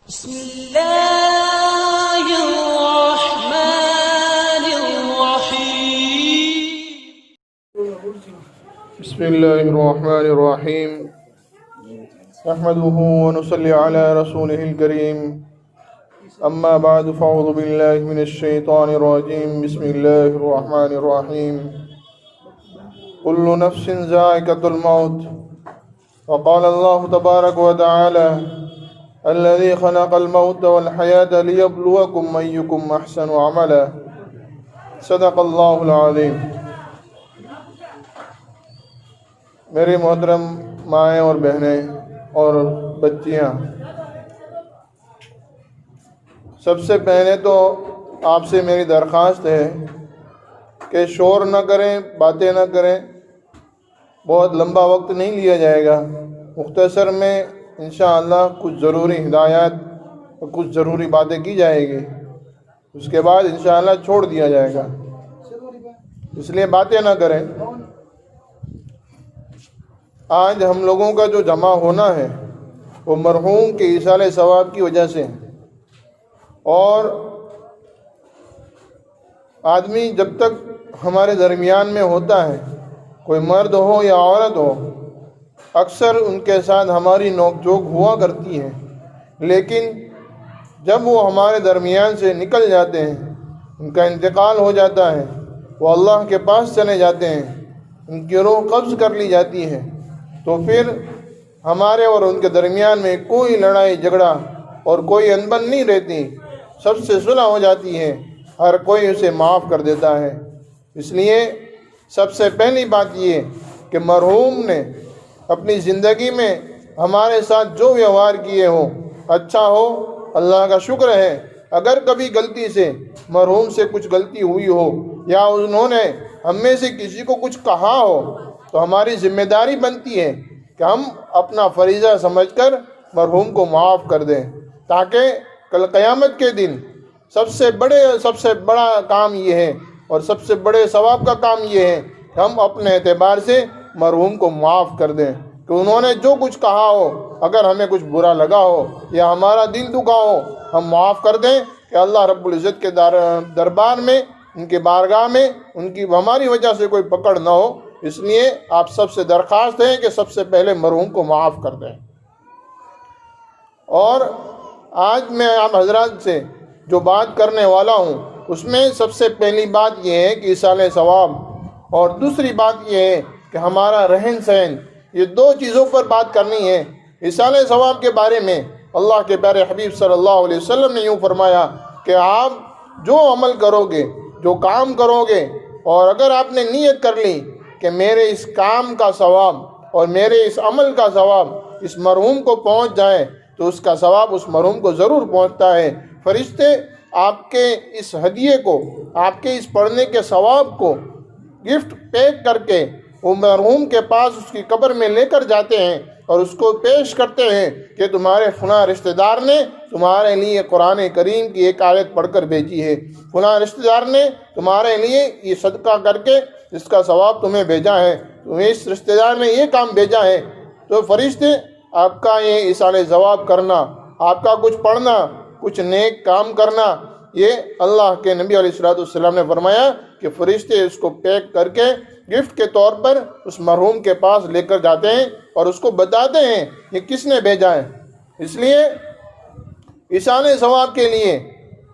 بسم الله الرحمن الرحيم. بسم الله الرحمن الرحيم. نحمده ونصلي على رسوله الكريم. أما بعد فأعوذ بالله من الشيطان الرجيم. بسم الله الرحمن الرحيم. كل نفس ذائقة الموت. وقال الله تبارك وتعالى الذي خلق الموت والحياة ليبلوكم أيكم أحسن عملا. صدق اللہ العظیم. میری محترم مائیں اور بہنیں اور بچیاں، سب سے پہلے تو آپ سے میری درخواست ہے کہ شور نہ کریں، باتیں نہ کریں. بہت لمبا وقت نہیں لیا جائے گا. مختصر میں انشاءاللہ کچھ ضروری ہدایات اور کچھ ضروری باتیں کی جائے گی، اس کے بعد انشاءاللہ چھوڑ دیا جائے گا، اس لیے باتیں نہ کریں. آج ہم لوگوں کا جو جمع ہونا ہے وہ مرحوم کے ایصال ثواب کی وجہ سے، اور آدمی جب تک ہمارے درمیان میں ہوتا ہے، کوئی مرد ہو یا عورت ہو، اکثر ان کے ساتھ ہماری نوک جھوک ہوا کرتی ہے، لیکن جب وہ ہمارے درمیان سے نکل جاتے ہیں، ان کا انتقال ہو جاتا ہے، وہ اللہ کے پاس چلے جاتے ہیں، ان کی روح قبض کر لی جاتی ہے، تو پھر ہمارے اور ان کے درمیان میں کوئی لڑائی جھگڑا اور کوئی انبن نہیں رہتی. سب سے صلح ہو جاتی ہے، ہر کوئی اسے معاف کر دیتا ہے. اس لیے سب سے پہلی بات یہ کہ مرحوم نے اپنی زندگی میں ہمارے ساتھ جو ویوہار کیے ہوں اچھا ہو، اللہ کا شکر ہے. اگر کبھی غلطی سے مرحوم سے کچھ غلطی ہوئی ہو یا انہوں نے ہم میں سے کسی کو کچھ کہا ہو تو ہماری ذمہ داری بنتی ہے کہ ہم اپنا فریضہ سمجھ کر مرحوم کو معاف کر دیں، تاکہ کل قیامت کے دن سب سے بڑا کام یہ ہے اور سب سے بڑے ثواب کا کام یہ ہے کہ ہم اپنے اعتبار سے مرحوم کو معاف کر دیں، کہ انہوں نے جو کچھ کہا ہو، اگر ہمیں کچھ برا لگا ہو یا ہمارا دل دکھا ہو، ہم معاف کر دیں کہ اللہ رب العزت کے دربار میں، ان کے بارگاہ میں ان کی ہماری وجہ سے کوئی پکڑ نہ ہو. اس لیے آپ سب سے درخواست ہے کہ سب سے پہلے مرحوم کو معاف کر دیں. اور آج میں آپ حضرات سے جو بات کرنے والا ہوں اس میں سب سے پہلی بات یہ ہے کہ ایصال ثواب، اور دوسری بات یہ ہے کہ ہمارا رہن سہن. یہ دو چیزوں پر بات کرنی ہے. ایصال ثواب کے بارے میں اللہ کے پیارے حبیب صلی اللہ علیہ وسلم نے یوں فرمایا کہ آپ جو عمل کرو گے، جو کام کرو گے، اور اگر آپ نے نیت کر لی کہ میرے اس کام کا ثواب اور میرے اس عمل کا ثواب اس مرحوم کو پہنچ جائے تو اس کا ثواب اس مرحوم کو ضرور پہنچتا ہے. فرشتے آپ کے اس ہدیے کو، آپ کے اس پڑھنے کے ثواب کو گفٹ پیک کر کے وہ مرحوم کے پاس اس کی قبر میں لے کر جاتے ہیں اور اس کو پیش کرتے ہیں کہ تمہارے فلاں رشتہ دار نے تمہارے لیے قرآن کریم کی ایک آیت پڑھ کر بھیجی ہے، فلاں رشتہ دار نے تمہارے لیے یہ صدقہ کر کے اس کا ثواب تمہیں بھیجا ہے، تمہیں اس رشتہ دار نے یہ کام بھیجا ہے. تو فرشتے آپ کا یہ ایصال ثواب کرنا، آپ کا کچھ پڑھنا، کچھ نیک کام کرنا، یہ اللہ کے نبی علیہ السلام نے فرمایا کہ فرشتے اس کو پیک کر کے گفٹ کے طور پر اس مرحوم کے پاس لے کر جاتے ہیں اور اس کو بتاتے ہیں کہ کس نے بھیجا ہے. اس لیے ایصال ثواب کے لیے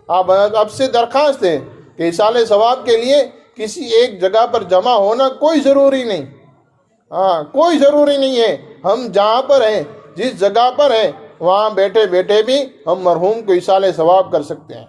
آپ سے درخواست ہے کہ ایصال ثواب کے لیے کسی ایک جگہ پر جمع ہونا کوئی ضروری نہیں. کوئی ضروری نہیں ہے. ہم جہاں پر ہیں، جس جگہ پر ہیں، وہاں بیٹھے بیٹھے بھی ہم مرحوم کو ایصال ثواب کر سکتے ہیں.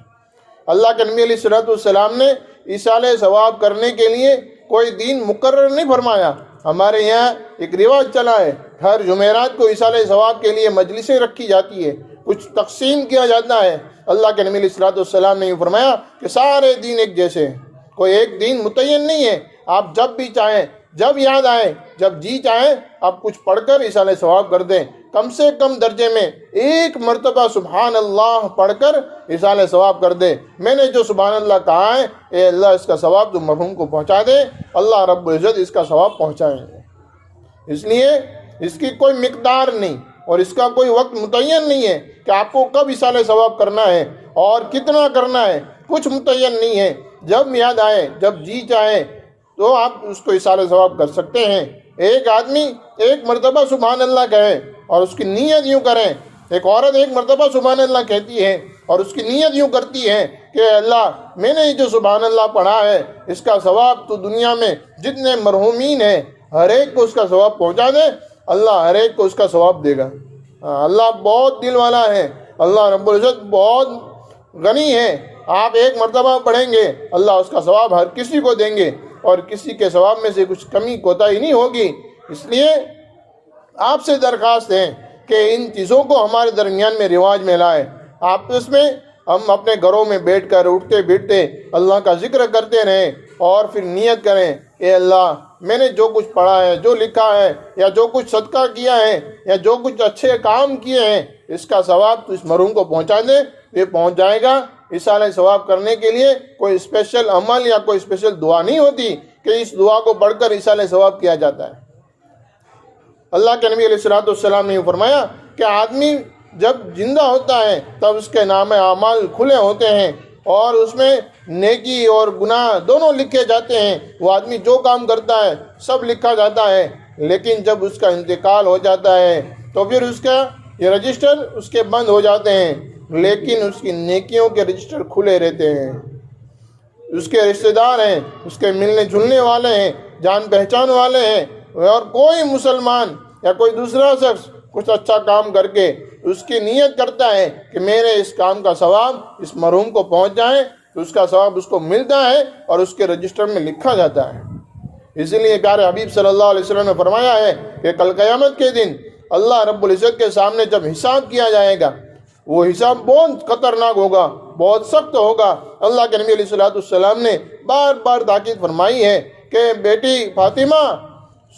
اللہ کے نبی علیہ السلام نے ایصال ثواب کرنے کے لیے کوئی دین مقرر نہیں فرمایا. ہمارے یہاں ایک رواج چلا ہے، ہر جمعرات کو ایصال ثواب کے لیے مجلسیں رکھی جاتی ہے، کچھ تقسیم کیا جاتا ہے. اللہ کے نبی علیہ السلام نے یہ فرمایا کہ سارے دین ایک جیسے ہیں، کوئی ایک دین متعین نہیں ہے. آپ جب بھی چاہیں، جب یاد آئے، جب جی چاہیں، آپ کچھ پڑھ کر ایصال ثواب کر دیں. کم سے کم درجے میں ایک مرتبہ سبحان اللہ پڑھ کر ایصال ثواب کر دے. میں نے جو سبحان اللہ کہا ہے، اے اللہ اس کا ثواب تو مرحوم کو پہنچا دے. اللہ رب العزت اس کا ثواب پہنچائیں گے. اس لیے اس کی کوئی مقدار نہیں اور اس کا کوئی وقت متعین نہیں ہے کہ آپ کو کب اصالہ ثواب کرنا ہے اور کتنا کرنا ہے، کچھ متعین نہیں ہے۔ جب یاد آئے، جب جی چاہے تو آپ اس کو اصالہ ثواب کر سکتے ہیں۔ ایک آدمی ایک مرتبہ سبحان اللہ کہے اور اس کی نیت یوں کریں، ایک عورت ایک مرتبہ سبحان اللہ کہتی ہے اور اس کی نیت یوں کرتی ہے کہ اللہ میں نے جو سبحان اللہ پڑھا ہے اس کا ثواب تو دنیا میں جتنے مرحومین ہیں ہر ایک کو اس کا ثواب پہنچا دے، اللہ ہر ایک کو اس کا ثواب دے گا۔ اللہ بہت دل والا ہے، اللہ رب العزت بہت غنی ہے۔ آپ ایک مرتبہ پڑھیں گے، اللہ اس کا ثواب ہر کسی کو دیں گے اور کسی کے ثواب میں سے کچھ کمی کوتاہی نہیں ہوگی۔ اس لیے آپ سے درخواست ہے کہ ان چیزوں کو ہمارے درمیان میں رواج میں لائے۔ آپس میں ہم اپنے گھروں میں بیٹھ کر اٹھتے بیٹھتے اللہ کا ذکر کرتے رہیں اور پھر نیت کریں، اے اللہ میں نے جو کچھ پڑھا ہے، جو لکھا ہے، یا جو کچھ صدقہ کیا ہے، یا جو کچھ اچھے کام کیے ہیں، اس کا ثواب تو اس مرحوم کو پہنچا دے۔ یہ پہنچ جائے گا۔ اصالہ ثواب کرنے کے لیے کوئی اسپیشل عمل یا کوئی اسپیشل دعا نہیں ہوتی کہ اس دعا کو پڑھ کر اصالہ ثواب کیا جاتا ہے۔ اللہ کے نبی علیہ الصلوۃ والسلام نے فرمایا کہ آدمی جب زندہ ہوتا ہے تب اس کے نام اعمال کھلے ہوتے ہیں اور اس میں نیکی اور گناہ دونوں لکھے جاتے ہیں۔ وہ آدمی جو کام کرتا ہے سب لکھا جاتا ہے، لیکن جب اس کا انتقال ہو جاتا ہے تو پھر اس کا یہ رجسٹر اس کے بند ہو جاتے ہیں، لیکن اس کی نیکیوں کے رجسٹر کھلے رہتے ہیں۔ اس کے رشتہ دار ہیں، اس کے ملنے جلنے والے ہیں، جان پہچان والے ہیں، اور کوئی مسلمان یا کوئی دوسرا شخص کچھ اچھا کام کر کے اس کی نیت کرتا ہے کہ میرے اس کام کا ثواب اس مرحوم کو پہنچ جائے تو اس کا ثواب اس کو ملتا ہے اور اس کے رجسٹر میں لکھا جاتا ہے۔ اسی لیے پیارے حبیب صلی اللہ علیہ وسلم نے فرمایا ہے کہ کل قیامت کے دن اللہ رب العزت کے سامنے جب حساب کیا جائے گا، وہ حساب بہت خطرناک ہوگا، بہت سخت ہوگا۔ اللہ کے نبی علیہ الصلوۃ والسلام نے بار بار تاکید فرمائی ہے کہ بیٹی فاطمہ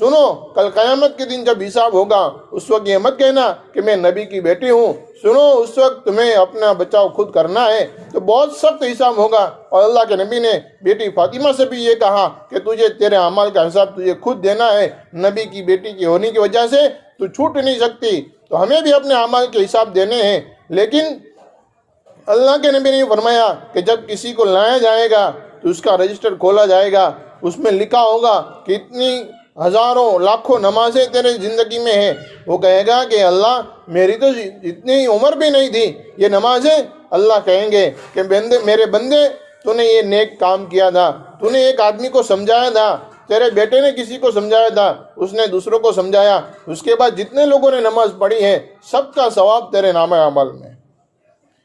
سنو، کل قیامت کے دن جب حساب ہوگا اس وقت یہ مت کہنا کہ میں نبی کی بیٹی ہوں، سنو اس وقت تمہیں اپنا بچاؤ خود کرنا ہے، تو بہت سخت حساب ہوگا۔ اور اللہ کے نبی نے بیٹی فاطمہ سے بھی یہ کہا کہ تجھے تیرے اعمال کا حساب تجھے خود دینا ہے، نبی کی بیٹی کی ہونے کی وجہ سے تو چھوٹ نہیں سکتی، تو ہمیں بھی اپنے اعمال کے حساب دینے ہیں۔ لیکن اللہ کے نبی نے فرمایا کہ جب کسی کو لایا جائے گا تو اس کا رجسٹر کھولا جائے گا، اس میں لکھا ہوگا کہ اتنی ہزاروں لاکھوں نمازیں تیرے زندگی میں ہیں۔ وہ کہے گا کہ اللہ میری تو اتنی عمر بھی نہیں تھی یہ نمازیں۔ اللہ کہیں گے کہ میرے بندے تو نے یہ نیک کام کیا تھا، تو نے ایک آدمی کو سمجھایا تھا، تیرے بیٹے نے کسی کو سمجھایا تھا، اس نے دوسروں کو سمجھایا، اس کے بعد جتنے لوگوں نے نماز پڑھی ہے سب کا ثواب تیرے نام عمل میں۔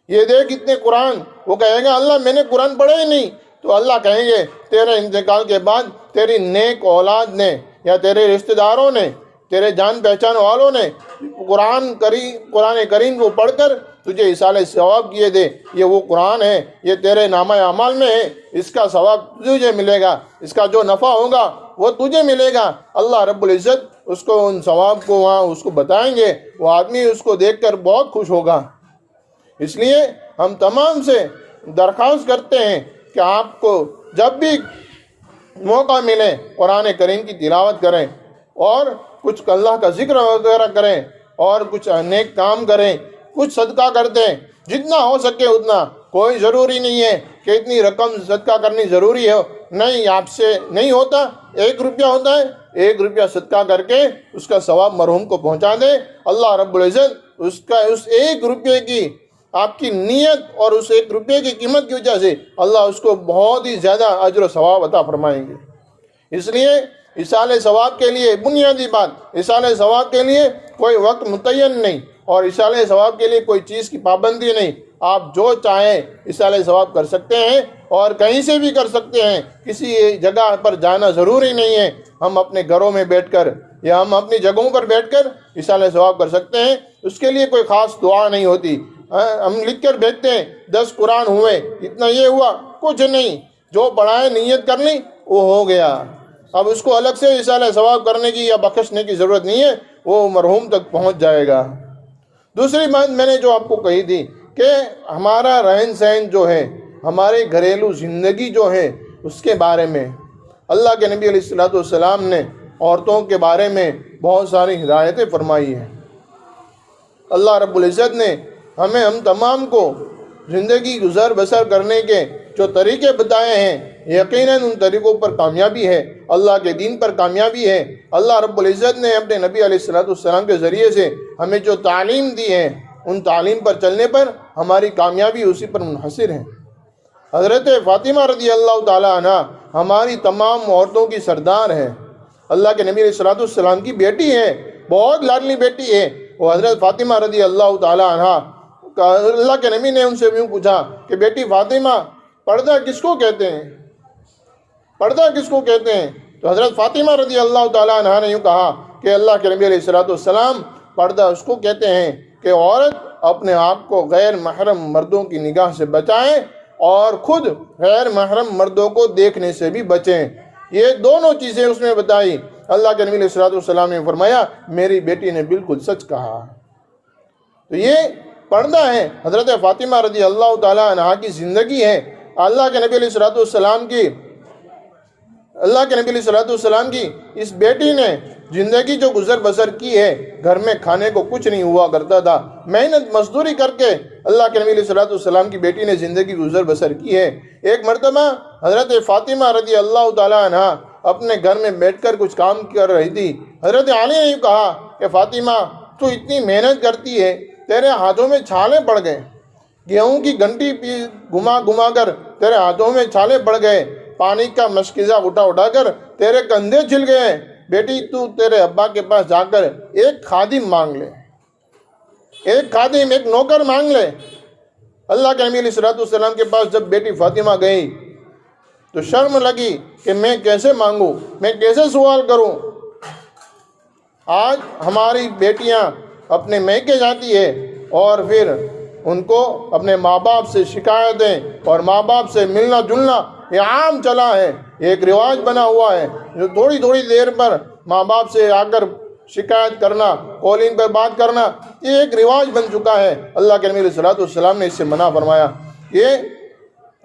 یہ دیکھ اتنے قرآن، وہ کہے گا اللہ میں نے قرآن پڑھا ہی نہیں، تو اللہ کہیں گے تیرے انتقال کے بعد تیری نیک اولاد نے یا تیرے رشتہ داروں نے، تیرے جان پہچان والوں نے قرآن کریم کو پڑھ کر تجھے اصالہ ثواب کیے تھے، یہ وہ قرآن ہے، یہ تیرے نامہ اعمال میں ہے، اس کا ثواب تجھے ملے گا، اس کا جو نفع ہوگا وہ تجھے ملے گا۔ اللہ رب العزت اس کو ان ثواب کو وہاں اس کو بتائیں گے، وہ آدمی اس کو دیکھ کر بہت خوش ہوگا۔ اس لیے ہم تمام سے درخواست کرتے ہیں کہ آپ کو جب بھی موقع ملے قرآن کریم کی تلاوت کریں اور کچھ اللہ کا ذکر وغیرہ کریں اور کچھ نیک کام کریں، کچھ صدقہ کر دیں، جتنا ہو سکے اتنا۔ کوئی ضروری نہیں ہے کہ اتنی رقم صدقہ کرنی ضروری ہو، نہیں، آپ سے نہیں ہوتا، 1 روپیہ ہوتا ہے، 1 روپیہ صدقہ کر کے اس کا ثواب مرحوم کو پہنچا دیں۔ اللہ رب العزت اس 1 روپے کی آپ کی نیت اور اس 1 روپے کی قیمت کی وجہ سے اللہ اس کو بہت ہی زیادہ اجر و ثواب عطا فرمائیں گے۔ اس لیے اصالہ ثواب کے لیے بنیادی بات، اصالہ ثواب کے لیے کوئی وقت متعین نہیں اور اصالہ ثواب کے لیے کوئی چیز کی پابندی نہیں، آپ جو چاہیں اصالہ ثواب کر سکتے ہیں اور کہیں سے بھی کر سکتے ہیں، کسی جگہ پر جانا ضروری نہیں ہے۔ ہم اپنے گھروں میں بیٹھ کر یا ہم اپنی جگہوں پر بیٹھ کر اصالہ ثواب کر سکتے ہیں، اس کے لیے کوئی خاص دعا نہیں ہوتی۔ ہم لکھ کر بھیجتے ہیں 10 قرآن ہوئے، اتنا یہ ہوا، کچھ نہیں، جو پڑھائے نیت کر لی وہ ہو گیا۔ اب اس کو الگ سے اصالہ ثواب کرنے کی یا بخشنے کی ضرورت نہیں ہے، وہ مرحوم تک پہنچ جائے گا۔ دوسری بات میں نے جو آپ کو کہی تھی کہ ہمارا رہن سہن جو ہے، ہمارے گھریلو زندگی جو ہے، اس کے بارے میں اللہ کے نبی علیہ الصلوۃ والسلام نے عورتوں کے بارے میں بہت ساری ہدایتیں فرمائی ہیں۔ اللہ رب العزت نے ہمیں ہم تمام کو زندگی گزر بسر کرنے کے جو طریقے بتائے ہیں، یقیناً ان طریقوں پر کامیابی ہے، اللہ کے دین پر کامیابی ہے۔ اللہ رب العزت نے اپنے نبی علیہ السلام کے ذریعے سے ہمیں جو تعلیم دی ہے، ان تعلیم پر چلنے پر ہماری کامیابی اسی پر منحصر ہے۔ حضرت فاطمہ رضی اللہ تعالیٰ عنہ ہماری تمام عورتوں کی سردار ہے، اللہ کے نبی علیہ السلام کی بیٹی ہے، بہت لاڈلی بیٹی ہے وہ حضرت فاطمہ رضی اللہ تعالیٰ عنہ۔ اللہ کے نبی نے ان سے یوں پوچھا کہ بیٹی فاطمہ، پردہ کس کو کہتے ہیں؟ پردہ کس کو کہتے ہیں؟ تو حضرت فاطمہ رضی اللہ تعالیٰ عنہ نے یوں کہا کہ اللہ کے نبی علیہ السلام، پردہ اس کو کہتے ہیں کہ عورت اپنے آپ کو غیر محرم مردوں کی نگاہ سے بچائیں اور خود غیر محرم مردوں کو دیکھنے سے بھی بچیں۔ یہ دونوں چیزیں اس میں بتائی۔ اللہ کے نبی علیہ السلام نے فرمایا میری بیٹی نے بالکل سچ کہا۔ تو یہ پردہ ہے، حضرت فاطمہ رضی اللہ تعالیٰ عنہ کی زندگی ہے۔ اللہ کے نبی علیہ السلام کی اس بیٹی نے زندگی جو گزر بسر کی ہے، گھر میں کھانے کو کچھ نہیں ہوا کرتا تھا، محنت مزدوری کر کے اللہ کے نبی علیہ السلام کی بیٹی نے زندگی گزر بسر کی ہے۔ ایک مرتبہ حضرت فاطمہ رضی اللہ تعالیٰ عنہ اپنے گھر میں بیٹھ کر کچھ کام کر رہی تھی۔ حضرت علی نے کہا کہ فاطمہ، تو اتنی محنت کرتی ہے، تیرے ہاتھوں میں چھالے پڑ گئے، گیہوں کی گھنٹی گھما گھما کر تیرے ہاتھوں میں چھالے پڑ گئے، پانی کا مشکیزہ اٹھا اٹھا کر تیرے کندھے چھل گئے، بیٹی تو تیرے ابا کے پاس جا کر ایک خادم مانگ لے، ایک خادم، ایک نوکر مانگ لے۔ اللہ کے نبی علیہ السلام کے پاس جب بیٹی فاطمہ گئی تو شرم لگی کہ میں کیسے مانگوں، میں کیسے سوال کروں۔ آج ہماری بیٹیاں اپنے میکے جاتی ہے اور پھر ان کو اپنے ماں باپ سے شکایتیں اور ماں باپ سے ملنا جلنا یہ عام چلا ہے، ایک رواج بنا ہوا ہے، جو تھوڑی تھوڑی دیر پر ماں باپ سے آ کر شکایت کرنا، کالنگ پر بات کرنا، یہ ایک رواج بن چکا ہے۔ اللہ کے نبی علیہ السلام نے اس سے منع فرمایا۔ یہ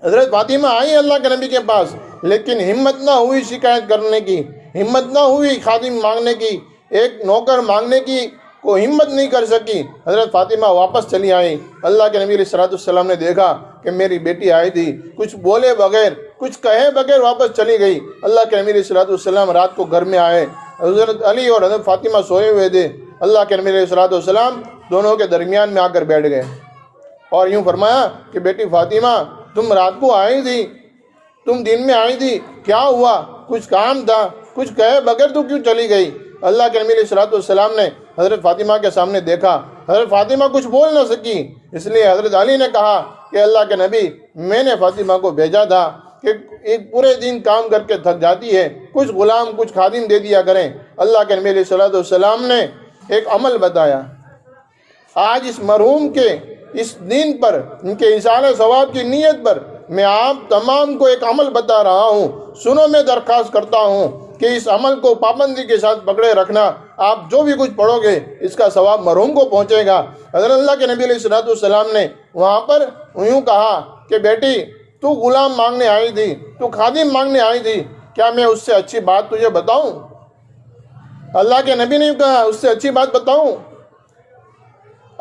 حضرت فاطمہ آئی اللہ کے نبی کے پاس، لیکن ہمت نہ ہوئی شکایت کرنے کی، ہمت نہ ہوئی خادم مانگنے کی، ایک نوکر مانگنے کی کو ہمت نہیں کر سکی۔ حضرت فاطمہ واپس چلی آئی۔ اللہ کے نبی علیہ السلام نے دیکھا کہ میری بیٹی آئی تھی، کچھ بولے بغیر، کچھ کہے بغیر واپس چلی گئی۔ اللہ کے نبی علیہ السلام رات کو گھر میں آئے، حضرت علی اور حضرت فاطمہ سوئے ہوئے تھے۔ اللہ کے نبی علیہ السلام دونوں کے درمیان میں آ کر بیٹھ گئے اور یوں فرمایا کہ بیٹی فاطمہ، تم رات کو آئی تھی، تم دن میں آئی تھی، کیا ہوا؟ کچھ کام تھا؟ کچھ کہے بغیر تو کیوں چلی گئی؟ اللہ کے نبی علیہ السلام نے حضرت فاطمہ کے سامنے دیکھا، حضرت فاطمہ کچھ بول نہ سکی، اس لیے حضرت علی نے کہا کہ اللہ کے نبی، میں نے فاطمہ کو بھیجا تھا کہ ایک پورے دن کام کر کے تھک جاتی ہے، کچھ غلام، کچھ خادم دے دیا کریں۔ اللہ کے نبی علیہ السلام نے ایک عمل بتایا۔ آج اس مرحوم کے اس دین پر، ان کے ایصال ثواب کی نیت پر میں آپ تمام کو ایک عمل بتا رہا ہوں۔ سنو، میں درخواست کرتا ہوں کہ اس عمل کو پابندی کے ساتھ پکڑے رکھنا۔ آپ جو بھی کچھ پڑھو گے اس کا ثواب مرحوم کو پہنچے گا۔ حضرت اللہ کے نبی علیہ السلام نے وہاں پر یوں کہا کہ بیٹی، تو غلام مانگنے آئی تھی، تو خادم مانگنے آئی تھی، کیا میں اس سے اچھی بات تجھے بتاؤں؟ اللہ کے نبی نے کہا اس سے اچھی بات بتاؤں؟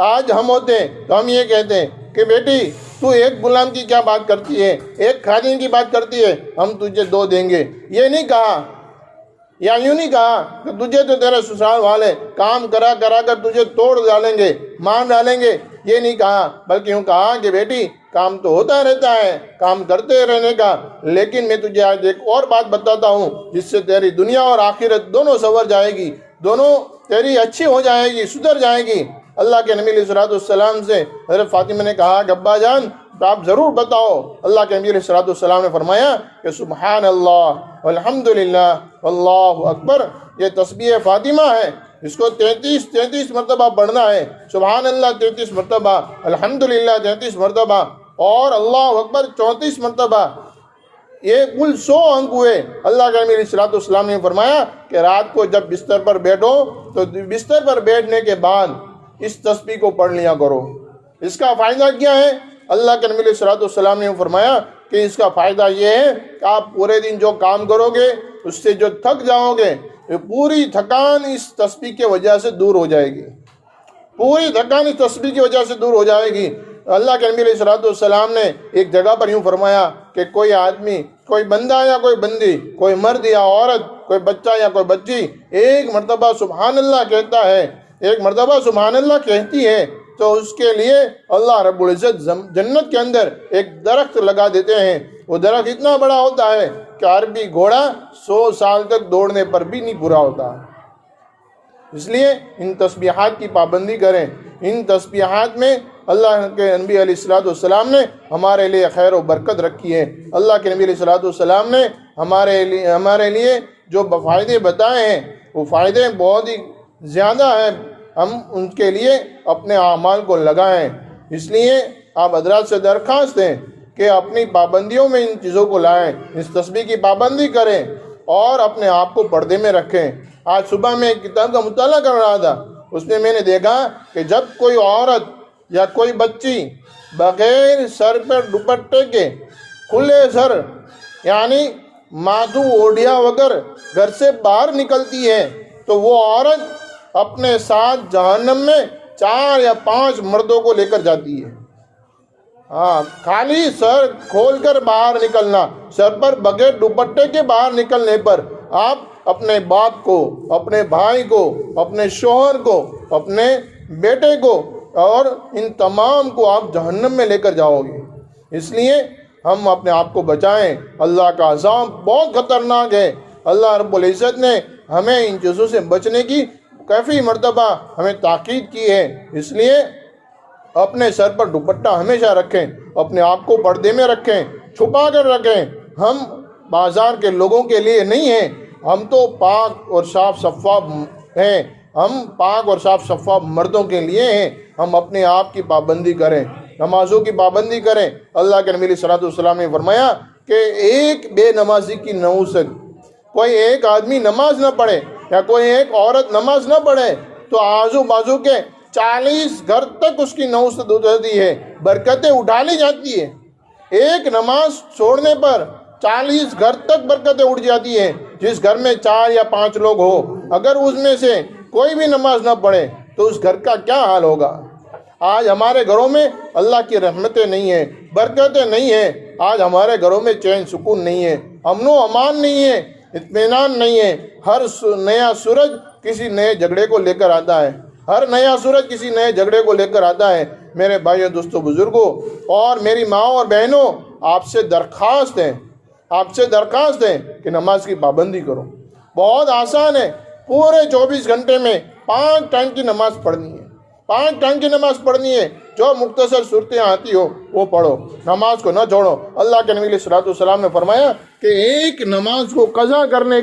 آج ہم ہوتے تو ہم یہ کہتے ہیں کہ بیٹی تو ایک غلام کی کیا بات کرتی ہے، ایک خادم کی بات کرتی ہے، ہم تجھے 2 دیں گے۔ یہ نہیں کہا، یا یوں نہیں کہا کہ تجھے تو تیرے سسرال والے کام کرا کرا کر تجھے توڑ ڈالیں گے، مار ڈالیں گے، یہ نہیں کہا، بلکہ یوں کہا کہ بیٹی کام تو ہوتا رہتا ہے، کام کرتے رہنے کا، لیکن میں تجھے آج ایک اور بات بتاتا ہوں جس سے تیری دنیا اور آخرت دونوں سنور جائے گی، دونوں تیری اچھی ہو جائے گی، سدھر جائے گی۔ اللہ کے نبی علیہ السلام سے حضرت فاطمہ نے کہا کہ ابا جان آپ ضرور بتاؤ۔ اللہ کے نبی علیہ السلام نے فرمایا کہ سبحان اللہ والحمدللہ واللہ اکبر، یہ تسبیح فاطمہ ہے، اس کو 33 مرتبہ پڑھنا ہے۔ سبحان اللہ 33 مرتبہ، الحمدللہ 33 مرتبہ اور اللہ اکبر 34 مرتبہ، یہ کل 100 انک ہوئے۔ اللہ کے نبی علیہ السلام نے فرمایا کہ رات کو جب بستر پر بیٹھو تو بستر پر بیٹھنے کے بعد اس تسبیح کو پڑھ لیا کرو۔ اس کا فائدہ کیا ہے؟ اللہ کے نبی علیہ السلام نے فرمایا کہ اس کا فائدہ یہ ہے کہ آپ پورے دن جو کام کرو گے اس سے جو تھک جاؤ گے، پوری تھکان اس تسبیح کی وجہ سے دور ہو جائے گی۔ پوری تھکان اس تسبیح کی وجہ سے دور ہو جائے گی۔ اللہ کے نبی علیہ الصلوۃ والسلام نے ایک جگہ پر یوں فرمایا کہ کوئی آدمی، کوئی بندہ یا کوئی بندی، کوئی مرد یا عورت، کوئی بچہ یا کوئی بچی ایک مرتبہ سبحان اللہ کہتا ہے، ایک مرتبہ سبحان اللہ کہتی ہے، تو اس کے لیے اللہ رب العزت جنت کے اندر ایک درخت لگا دیتے ہیں۔ وہ درخت اتنا بڑا ہوتا ہے کہ عربی گھوڑا 100 سال تک دوڑنے پر بھی نہیں پورا ہوتا۔ اس لیے ان تسبیحات کی پابندی کریں۔ ان تسبیحات میں اللہ کے نبی علیہ الصلوۃ والسلام نے ہمارے لیے خیر و برکت رکھی ہے۔ اللہ کے نبی علیہ الصلوۃ والسلام نے ہمارے لیے جو فائدے بتائے ہیں وہ فائدے بہت ہی زیادہ ہیں، ہم ان کے لیے اپنے اعمال کو لگائیں۔ اس لیے آپ حضرات سے درخواست ہے کہ اپنی پابندیوں میں ان چیزوں کو لائیں، اس تسبیح کی پابندی کریں اور اپنے آپ کو پردے میں رکھیں۔ آج صبح میں ایک کتاب کا مطالعہ کر رہا تھا، اس میں نے دیکھا کہ جب کوئی عورت یا کوئی بچی بغیر سر پر دوپٹے کے کھلے سر یعنی ماتھو اوڑھیا وگر گھر سے باہر نکلتی ہے تو وہ عورت اپنے ساتھ جہنم میں 4 یا 5 مردوں کو لے کر جاتی ہے۔ خالی سر کھول کر باہر نکلنا، سر پر بغیر دوپٹے کے باہر نکلنے پر آپ اپنے باپ کو، اپنے بھائی کو، اپنے شوہر کو، اپنے بیٹے کو اور ان تمام کو آپ جہنم میں لے کر جاؤ گے۔ اس لیے ہم اپنے آپ کو بچائیں، اللہ کا عذاب بہت خطرناک ہے۔ اللہ رب العزت نے ہمیں ان چیزوں سے بچنے کی کافی مرتبہ ہمیں تاکید کی ہے۔ اس لیے اپنے سر پر دوپٹہ ہمیشہ رکھیں، اپنے آپ کو پردے میں رکھیں، چھپا کر رکھیں۔ ہم بازار کے لوگوں کے لیے نہیں ہیں، ہم تو پاک اور صاف شفاف ہیں، ہم پاک اور صاف شفاف مردوں کے لیے ہیں۔ ہم اپنے آپ کی پابندی کریں، نمازوں کی پابندی کریں۔ اللہ کے نبی صلی اللہ علیہ وسلم نے فرمایا کہ ایک بے نمازی کی نحوست، کوئی ایک آدمی نماز نہ پڑھے یا کوئی ایک عورت نماز نہ پڑھے تو آزو بازو کے 40 گھر تک اس کی نحوست ہو جاتی ہے، برکتیں اٹھا لی جاتی ہے۔ ایک نماز چھوڑنے پر 40 گھر تک برکتیں اٹھ جاتی ہیں۔ جس گھر میں 4 یا 5 لوگ ہو، اگر اس میں سے کوئی بھی نماز نہ پڑھے تو اس گھر کا کیا حال ہوگا۔ آج ہمارے گھروں میں اللہ کی رحمتیں نہیں ہیں، برکتیں نہیں ہیں۔ آج ہمارے گھروں میں چین سکون نہیں ہے، امن و امان نہیں ہے، اطمینان نہیں ہے۔ ہر نیا سورج کسی نئے جھگڑے کو لے کر آتا ہے، ہر نیا سورج کسی نئے جھگڑے کو لے کر آتا ہے۔ میرے بھائیوں، دوستوں، بزرگوں اور میری ماں اور بہنوں، آپ سے درخواست ہے کہ نماز کی پابندی کرو۔ بہت آسان ہے، پورے 24 گھنٹے میں 5 ٹائم کی نماز پڑھنی ہے، 5 ٹائم کی نماز پڑھنی ہے۔ جو مختصر صورتیں آتی ہو وہ پڑھو، نماز کو نہ چھوڑو۔ اللہ کے نبی علیہ الصلوۃ والسلام نے فرمایا کہ ایک نماز کو قضا کرنے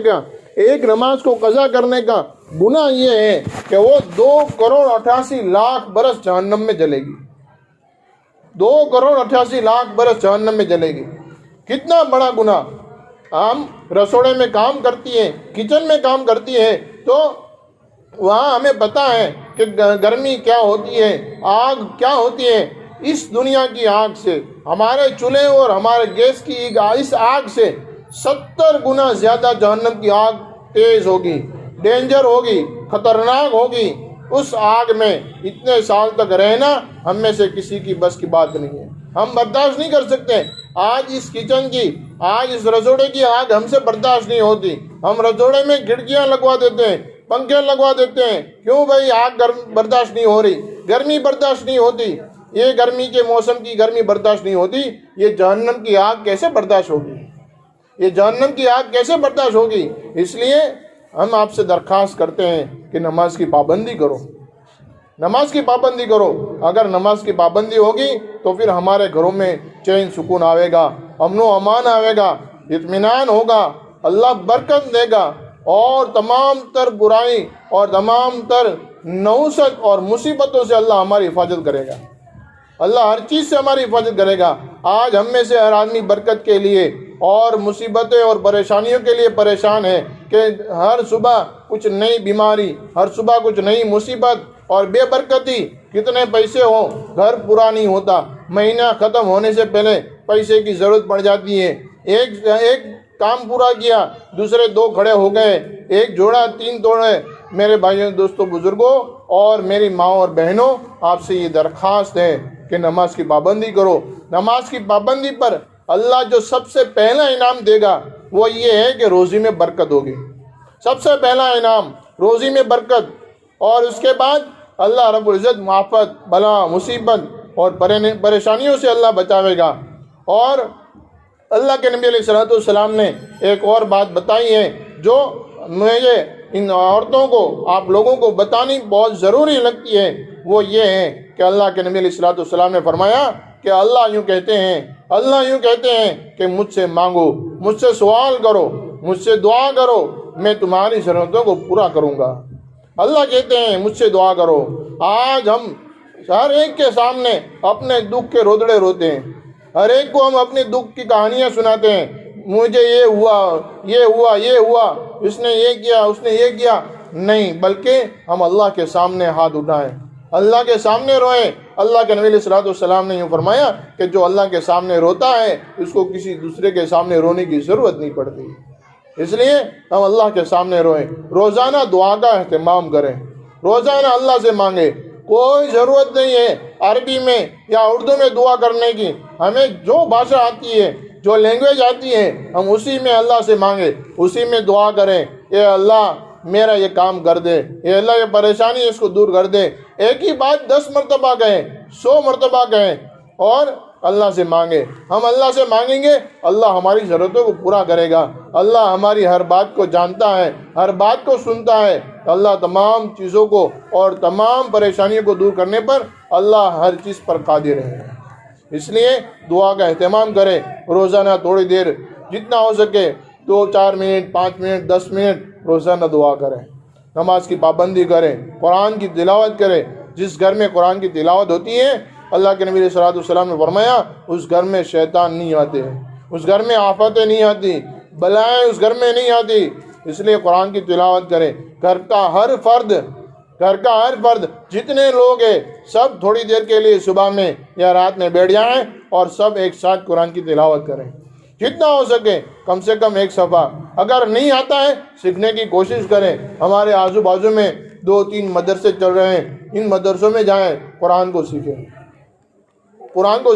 کا گناہ یہ ہے کہ وہ 2,88,00,000 برس جہنم میں جلے گی، 2,88,00,000 برس جہنم میں جلے گی۔ کتنا بڑا گناہ۔ ہم رسوڑے میں کام کرتی ہیں، کچن میں کام کرتی ہیں، تو وہاں ہمیں پتہ ہے کہ گرمی کیا ہوتی ہے، آگ کیا ہوتی ہے۔ اس دنیا کی آگ سے، ہمارے چولہے اور ہمارے گیس کی اس آگ سے 70 گنا زیادہ جہنم کی آگ تیز ہوگی، ڈینجر ہوگی، خطرناک ہوگی۔ اس آگ میں اتنے سال تک رہنا ہم میں سے کسی کی بس کی بات نہیں ہے، ہم برداشت نہیں کر سکتے۔ آج اس کچن کی، آج اس رسوڑے کی آگ ہم سے برداشت نہیں ہوتی۔ ہم رسوڑے میں کھڑکیاں لگوا دیتے ہیں، پنکھے لگوا دیتے ہیں، کیوں بھائی؟ آگ برداشت نہیں ہو رہی، گرمی برداشت نہیں ہوتی۔ یہ گرمی کے موسم کی گرمی برداشت نہیں ہوتی، یہ جہنم کی آگ کیسے برداشت ہوگی؟ یہ جہنم کی آگ کیسے برداشت ہوگی؟ اس لیے ہم آپ سے درخواست کرتے ہیں کہ نماز کی پابندی کرو، نماز کی پابندی کرو۔ اگر نماز کی پابندی ہوگی تو پھر ہمارے گھروں میں چین سکون آئے گا، امن و امان آئے گا، اطمینان ہوگا، اللہ برکت دے گا اور تمام تر برائی اور تمام تر نحوست اور مصیبتوں سے اللہ ہماری حفاظت کرے گا۔ اللہ ہر چیز سے ہماری حفاظت کرے گا۔ آج ہم میں سے ہر آدمی برکت کے لیے اور مصیبتیں اور پریشانیوں کے لیے پریشان ہے کہ ہر صبح کچھ نئی بیماری، ہر صبح کچھ نئی مصیبت اور بے برکتی۔ کتنے پیسے ہوں، گھر پورا نہیں ہوتا، مہینہ ختم ہونے سے پہلے پیسے کی ضرورت پڑ جاتی ہے۔ ایک کام پورا کیا، دوسرے 2 کھڑے ہو گئے، ایک جوڑا 3 توڑے، میرے بھائیوں دوستوں بزرگوں اور میری ماں اور بہنوں، آپ سے یہ درخواست ہے کہ نماز کی پابندی کرو۔ نماز کی پابندی پر اللہ جو سب سے پہلا انعام دے گا وہ یہ ہے کہ روزی میں برکت ہوگی۔ سب سے پہلا انعام روزی میں برکت، اور اس کے بعد اللہ رب العزت آفت، بلا، مصیبت اور پریشانیوں سے اللہ بچاوے گا۔ اور اللہ کے نبی علیہ السلام نے ایک اور بات بتائی ہے جو مجھے ان عورتوں کو، آپ لوگوں کو بتانی بہت ضروری لگتی ہے، وہ یہ ہے کہ اللہ کے نبی علیہ السلام نے فرمایا کہ اللہ یوں کہتے ہیں کہ مجھ سے مانگو، مجھ سے سوال کرو، مجھ سے دعا کرو، میں تمہاری ضرورتوں کو پورا کروں گا۔ اللہ کہتے ہیں مجھ سے دعا کرو۔ آج ہم ہر ایک کے سامنے اپنے دکھ کے رودڑے روتے ہیں، ہر ایک کو ہم اپنے دکھ کی کہانیاں سناتے ہیں، مجھے یہ ہوا، اس نے یہ کیا، نہیں، بلکہ ہم اللہ کے سامنے ہاتھ اٹھائیں، اللہ کے سامنے روئیں۔ اللہ کے نبی علیہ السلام نے یوں فرمایا کہ جو اللہ کے سامنے روتا ہے اس کو کسی دوسرے کے سامنے رونے کی ضرورت نہیں پڑتی۔ اس لیے ہم اللہ کے سامنے روئیں، روزانہ دعا کا اہتمام کریں، روزانہ اللہ سے مانگیں۔ کوئی ضرورت نہیں ہے عربی میں یا اردو میں دعا کرنے کی، ہمیں جو بھاشا آتی ہے، جو لینگویج آتی ہے، ہم اسی میں اللہ سے مانگیں، اسی میں دعا کریں۔ اے اللہ میرا یہ کام کر دے، اے اللہ یہ پریشانی اس کو دور کر دے۔ ایک ہی بات 10 مرتبہ کہیں، 100 مرتبہ کہیں اور اللہ سے مانگیں۔ ہم اللہ سے مانگیں گے، اللہ ہماری ضرورتوں کو پورا کرے گا۔ اللہ ہماری ہر بات کو جانتا ہے، ہر بات کو سنتا ہے۔ اللہ تمام چیزوں کو اور تمام پریشانیوں کو دور کرنے پر اللہ ہر چیز پر قادر ہے۔ اس لیے دعا کا اہتمام کریں، روزانہ تھوڑی دیر جتنا ہو سکے 2-4 منٹ، 5 منٹ، 10 منٹ روزانہ دعا کریں، نماز کی پابندی کریں، قرآن کی تلاوت کریں۔ جس گھر میں قرآن کی تلاوت ہوتی ہے، اللہ کے نبی علیہ السلام نے فرمایا اس گھر میں شیطان نہیں آتے، اس گھر میں آفتیں نہیں آتی، بلائیں اس گھر میں نہیں آتی۔ اس لیے قرآن کی تلاوت کریں۔ گھر کا ہر فرد جتنے لوگ ہیں سب تھوڑی دیر کے لیے صبح میں یا رات میں بیٹھ جائیں اور سب ایک ساتھ قرآن کی تلاوت کریں، جتنا ہو سکے کم سے کم ایک صفحہ۔ اگر نہیں آتا ہے سیکھنے کی کوشش کریں۔ ہمارے آزو بازو میں 2-3 مدرسے چل رہے ہیں، ان مدرسوں میں جائیں، قرآن کو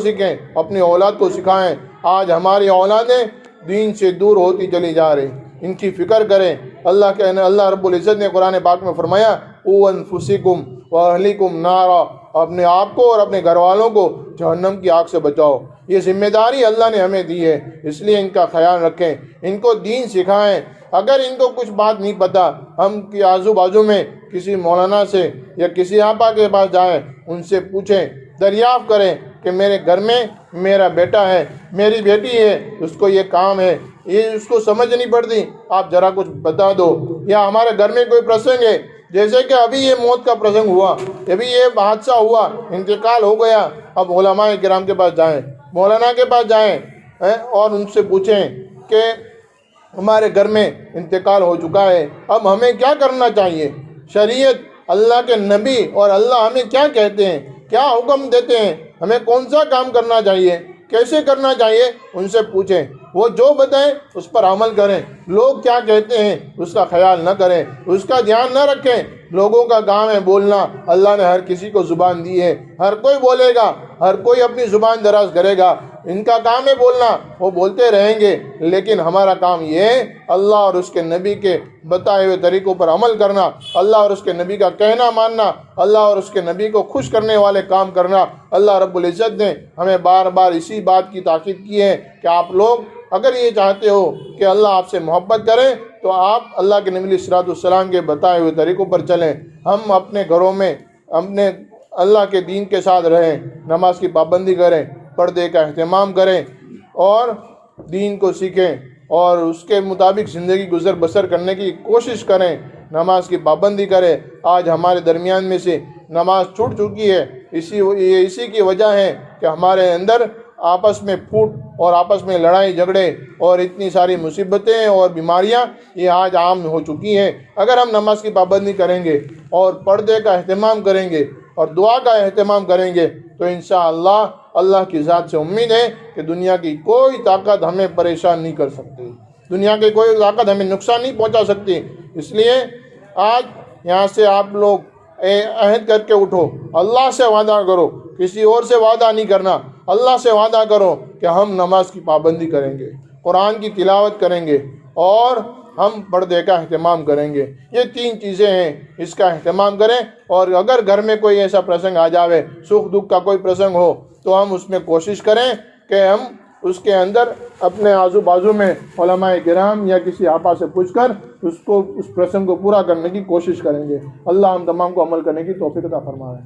سیکھیں، اپنی اولاد کو سکھائیں۔ آج ہماری اولادیں دین سے دور ہوتی چلی جا رہی، ان کی فکر کریں۔ اللہ رب العزت نے قرآن پاک میں فرمایا قُوْ أَنفُسِكُمْ وَأَهْلِكُمْ نَارًا، اپنے آپ کو اور اپنے گھر والوں کو جہنم کی آگ سے بچاؤ۔ یہ ذمہ داری اللہ نے ہمیں دی ہے، اس لیے ان کا خیال رکھیں، ان کو دین سکھائیں۔ اگر ان کو کچھ بات نہیں پتہ، ہم کی آزو بازو میں کسی مولانا سے یا کسی آپا کے پاس جائیں، ان سے پوچھیں، دریافت کریں کہ میرے گھر میں میرا بیٹا ہے، میری بیٹی ہے، اس کو یہ کام ہے، یہ اس کو سمجھ نہیں پڑتی، آپ ذرا کچھ بتا دو۔ یا ہمارے گھر میں کوئی پرسنگ ہے، جیسے کہ ابھی یہ موت کا پرسنگ ہوا، ابھی یہ حادثہ ہوا، انتقال ہو گیا، اب علماء کرام کے پاس جائیں، مولانا کے پاس جائیں اور ان سے پوچھیں کہ ہمارے گھر میں انتقال ہو چکا ہے، اب ہمیں کیا کرنا چاہیے؟ شریعت، اللہ کے نبی اور اللہ ہمیں کیا کہتے ہیں، کیا حکم دیتے ہیں، ہمیں کون سا کام کرنا چاہیے، کیسے کرنا چاہیے، ان سے پوچھیں۔ وہ جو بتائیں اس پر عمل کریں۔ لوگ کیا کہتے ہیں اس کا خیال نہ کریں، اس کا دھیان نہ رکھیں۔ لوگوں کا کام ہے بولنا، اللہ نے ہر کسی کو زبان دی ہے، ہر کوئی بولے گا، ہر کوئی اپنی زبان دراز کرے گا، ان کا کام ہے بولنا، وہ بولتے رہیں گے، لیکن ہمارا کام یہ ہے اللہ اور اس کے نبی کے بتائے ہوئے طریقوں پر عمل کرنا، اللہ اور اس کے نبی کا کہنا ماننا، اللہ اور اس کے نبی کو خوش کرنے والے کام کرنا۔ اللہ رب العزت نے ہمیں بار بار اسی بات کی تاکید کی ہے کہ آپ لوگ اگر یہ چاہتے ہو کہ اللہ آپ سے محبت کرے تو آپ اللہ کے نبی علیہ السلام کے بتائے ہوئے طریقوں پر چلیں۔ ہم اپنے گھروں میں اپنے اللہ کے دین کے ساتھ رہیں، نماز کی پابندی کریں، پردے کا اہتمام کریں اور دین کو سیکھیں اور اس کے مطابق زندگی گزر بسر کرنے کی کوشش کریں، نماز کی پابندی کریں۔ آج ہمارے درمیان میں سے نماز چھوٹ چکی ہے، اسی کی وجہ ہے کہ ہمارے اندر آپس میں پھوٹ اور آپس میں لڑائی جھگڑے اور اتنی ساری مصیبتیں اور بیماریاں یہ آج عام ہو چکی ہیں۔ اگر ہم نماز کی پابندی کریں گے اور پردے کا اہتمام کریں گے اور دعا کا اہتمام کریں گے تو انشاءاللہ اللہ کی ذات سے امید ہے کہ دنیا کی کوئی طاقت ہمیں پریشان نہیں کر سکتی، دنیا کی کوئی طاقت ہمیں نقصان نہیں پہنچا سکتی۔ اس لیے آج یہاں سے آپ لوگ عہد کر کے اٹھو، اللہ سے وعدہ کرو، کسی اور سے وعدہ نہیں کرنا، اللہ سے وعدہ کرو کہ ہم نماز کی پابندی کریں گے، قرآن کی تلاوت کریں گے اور ہم پردے کا اہتمام کریں گے۔ یہ 3 چیزیں ہیں، اس کا اہتمام کریں۔ اور اگر گھر میں کوئی ایسا پرسنگ آ جاوے، سکھ دکھ کا کوئی پرسنگ ہو، تو ہم اس میں کوشش کریں کہ ہم اس کے اندر اپنے آزو بازو میں علماء کرام یا کسی آپا سے پوچھ کر اس پرسنگ کو پورا کرنے کی کوشش کریں گے۔ اللہ ہم تمام کو عمل کرنے کی توفیق عطا فرمائے۔